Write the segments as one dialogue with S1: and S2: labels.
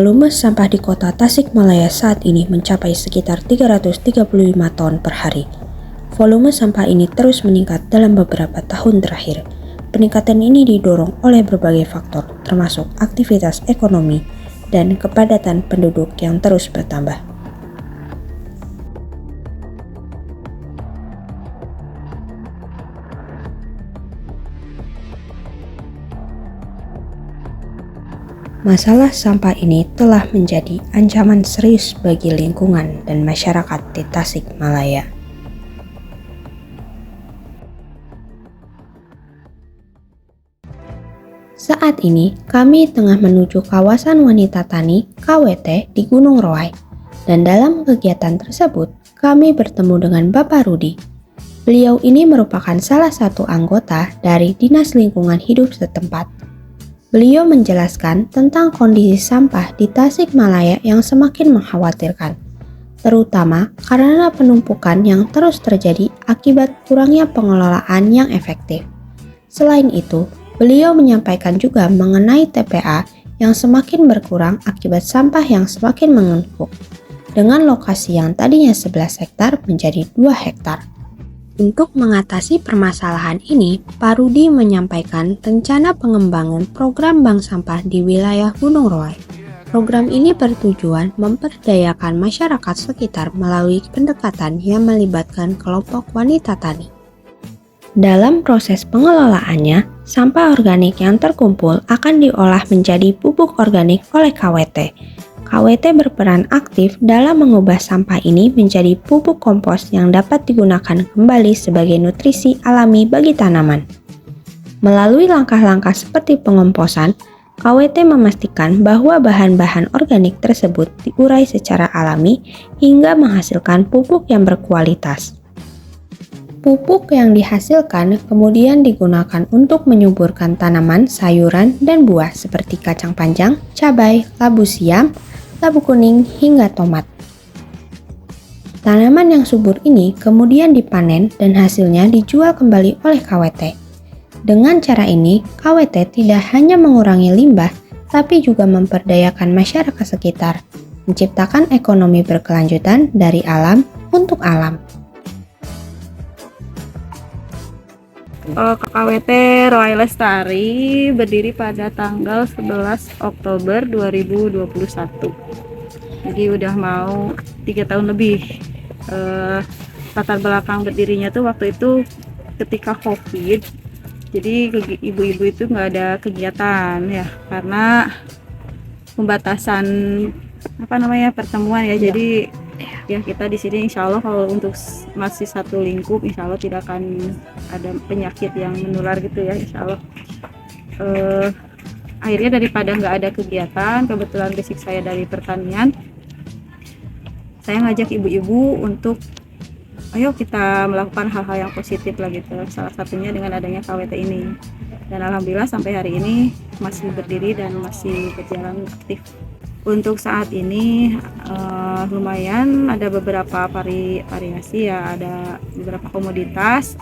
S1: Volume sampah di kota Tasikmalaya saat ini mencapai sekitar 335 ton per hari. Volume sampah ini terus meningkat dalam beberapa tahun terakhir. Peningkatan ini didorong oleh berbagai faktor, termasuk aktivitas ekonomi dan kepadatan penduduk yang terus bertambah. Masalah sampah ini telah menjadi ancaman serius bagi lingkungan dan masyarakat di Tasikmalaya. Saat ini, kami tengah menuju kawasan wanita tani (KWT) di Gunung Roai. Dan dalam kegiatan tersebut, kami bertemu dengan Bapak Rudi. Beliau ini merupakan salah satu anggota dari Dinas Lingkungan Hidup setempat. Beliau menjelaskan tentang kondisi sampah di Tasikmalaya yang semakin mengkhawatirkan, terutama karena penumpukan yang terus terjadi akibat kurangnya pengelolaan yang efektif. Selain itu, beliau menyampaikan juga mengenai TPA yang semakin berkurang akibat sampah yang semakin menumpuk, dengan lokasi yang tadinya 11 hektar menjadi 2 hektar. Untuk mengatasi permasalahan ini, Pak Rudi menyampaikan rencana pengembangan program bank sampah di wilayah Gunung Roai. Program ini bertujuan memperdayakan masyarakat sekitar melalui pendekatan yang melibatkan kelompok wanita tani. Dalam proses pengelolaannya, sampah organik yang terkumpul akan diolah menjadi pupuk organik oleh KWT. KWT berperan aktif dalam mengubah sampah ini menjadi pupuk kompos yang dapat digunakan kembali sebagai nutrisi alami bagi tanaman. Melalui langkah-langkah seperti pengomposan, KWT memastikan bahwa bahan-bahan organik tersebut diurai secara alami hingga menghasilkan pupuk yang berkualitas. Pupuk yang dihasilkan kemudian digunakan untuk menyuburkan tanaman, sayuran, dan buah seperti kacang panjang, cabai, labu siam, labu kuning, hingga tomat. Tanaman yang subur ini kemudian dipanen dan hasilnya dijual kembali oleh KWT. Dengan cara ini, KWT tidak hanya mengurangi limbah, tapi juga memperdayakan masyarakat sekitar, menciptakan ekonomi berkelanjutan dari alam untuk alam.
S2: KWT Roai Lestari berdiri pada tanggal 11 Oktober 2021. Jadi udah mau 3 tahun lebih. Latar belakang berdirinya tuh waktu itu ketika COVID. Jadi ibu-ibu itu nggak ada kegiatan ya karena pembatasan pertemuan ya. Jadi ya kita di sini insya Allah kalau untuk masih satu lingkup insya Allah tidak akan ada penyakit yang menular gitu ya insya Allah. Akhirnya daripada nggak ada kegiatan, kebetulan basic saya dari pertanian, saya ngajak ibu-ibu untuk ayo kita melakukan hal-hal yang positif lah gitu, salah satunya dengan adanya KWT ini. Dan alhamdulillah sampai hari ini masih berdiri dan masih berjalan aktif. Untuk saat ini lumayan ada beberapa variasi ya, ada beberapa komoditas,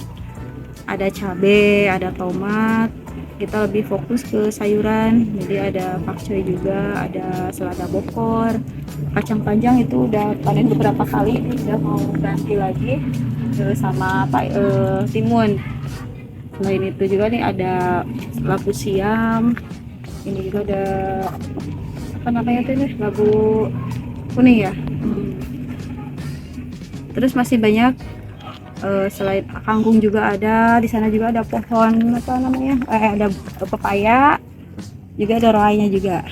S2: ada cabai, ada tomat. Kita lebih fokus ke sayuran, jadi ada pakcoy juga, ada selada bokor, kacang panjang itu udah panen beberapa kali, ini udah mau ganti lagi sama timun. Selain itu juga nih ada labu siam, ini juga ada labu kuning ya. Terus masih banyak selain kangkung juga ada, di sana juga ada pohon ada pepaya, juga ada roainya juga.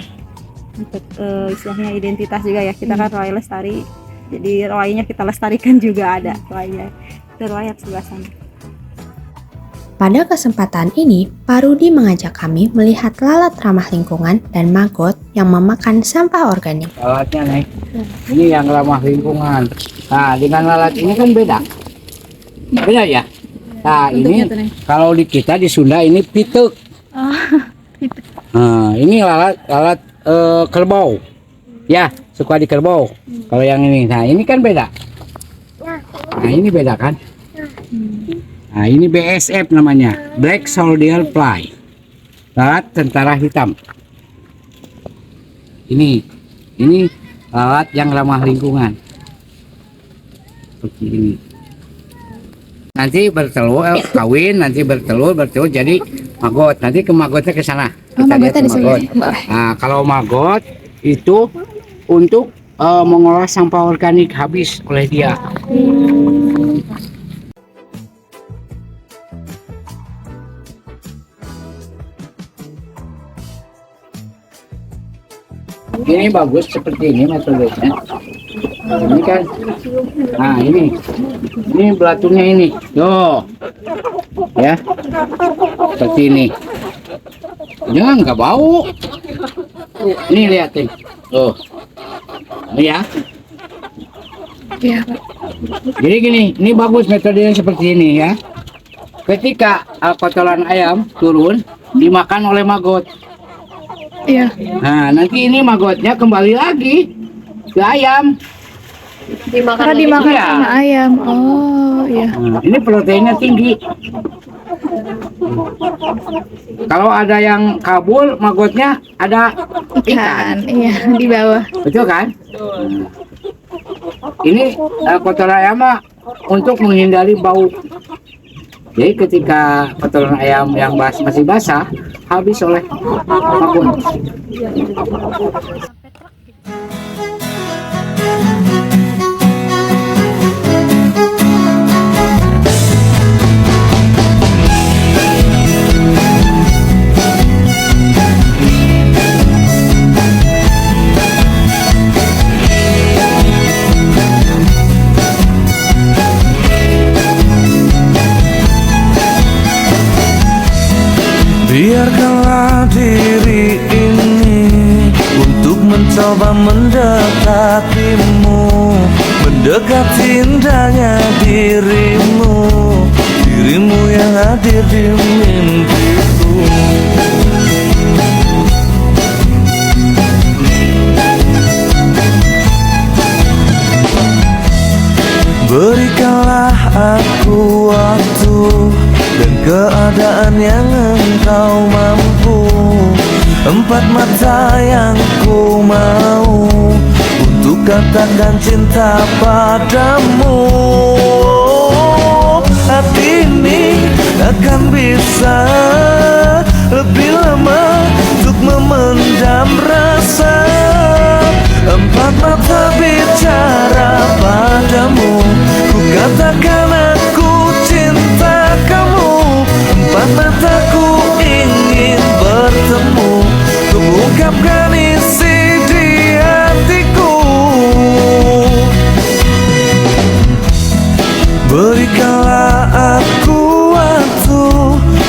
S2: Untuk istilahnya identitas juga ya, kita kan Roai Lestari, jadi roainya kita lestarikan juga ada roainya. Itu roai sebelah sana.
S1: Pada kesempatan ini, Pak Rudi mengajak kami melihat lalat ramah lingkungan dan maggot yang memakan sampah organik.
S3: Lalatnya nih, ini yang ramah lingkungan. Nah, dengan lalat ini kan beda. Beda ya? Nah, ini kalau di kita di Sunda ini pituk. Nah, ini lalat kerbau. Ya, suka di kerbau. Kalau yang ini, nah ini kan beda. Nah, ini beda kan? Nah, ini BSF namanya, Black Soldier Fly, lalat tentara hitam. Ini Ini lalat yang ramah lingkungan. Seperti ini. Nanti bertelur, kawin, nanti bertelur jadi maggot. Nanti ke maggotnya ke sana. Kita lihat ke maggot. Nah, kalau maggot itu untuk mengolah sampah organik habis oleh dia. Ini bagus seperti ini metodenya. Ini kan, nah ini belatunnya ini, yo, ya, seperti ini. Jangan nggak bau. Ini lihatin, tuh, ya.
S4: Iya, Pak.
S3: Jadi gini, ini bagus metodenya seperti ini ya. Ketika kotoran ayam turun, dimakan oleh maggot.
S4: Iya.
S3: Nah, nanti ini maggotnya kembali lagi ke ayam.
S4: Karena dimakan
S3: Iya.
S4: sama ayam. Oh, iya.
S3: Nah, ini proteinnya tinggi. Kalau ada yang kabur, maggotnya ada ikan.
S4: Iya, di bawah.
S3: Betul kan? Ini kotoran ayam mah untuk menghindari bau. Jadi ketika kotoran ayam yang masih basah habis oleh maggot.
S5: Biarkanlah diri ini untuk mencoba mendekatimu, mendekati indahnya dirimu, dirimu yang hadir di mimpiku. Berikanlah aku waktu dan keadaan yang engkau mampu, empat mata yang ku mau untuk katakan cinta padamu. Hati ini akan bisa lebih lama untuk memendam rasa, empat mata bicara padamu, ku katakan aku cinta kamu. Empat mataku ingin bertemu, ku ungkapkan isi di hatiku. Berikanlah aku waktu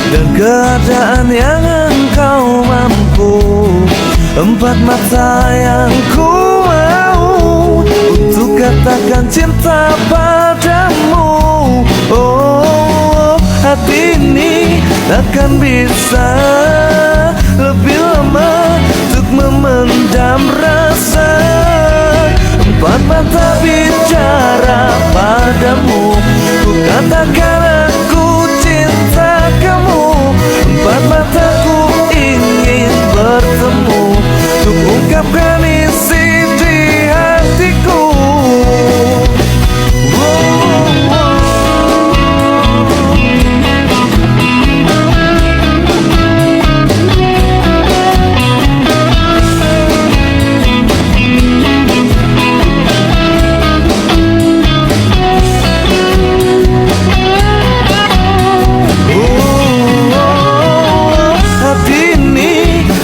S5: dan keadaan yang engkau mampu, empat mata yang ku mau untuk katakan cinta padamu. Oh, hati ini takkan bisa lebih lama untuk memendam rasa, empat mata bicara padamu, ku katakan aku cinta kamu. Empat mataku ingin bertemu, ku ungkapkan isi di hatiku.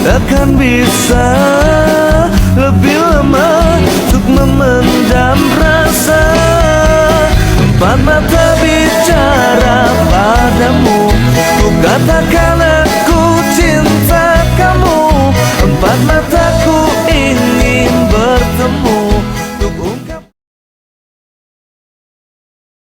S5: Takkan bisa lebih lama untuk memendam rasa, empat mata bicara padamu, ku katakan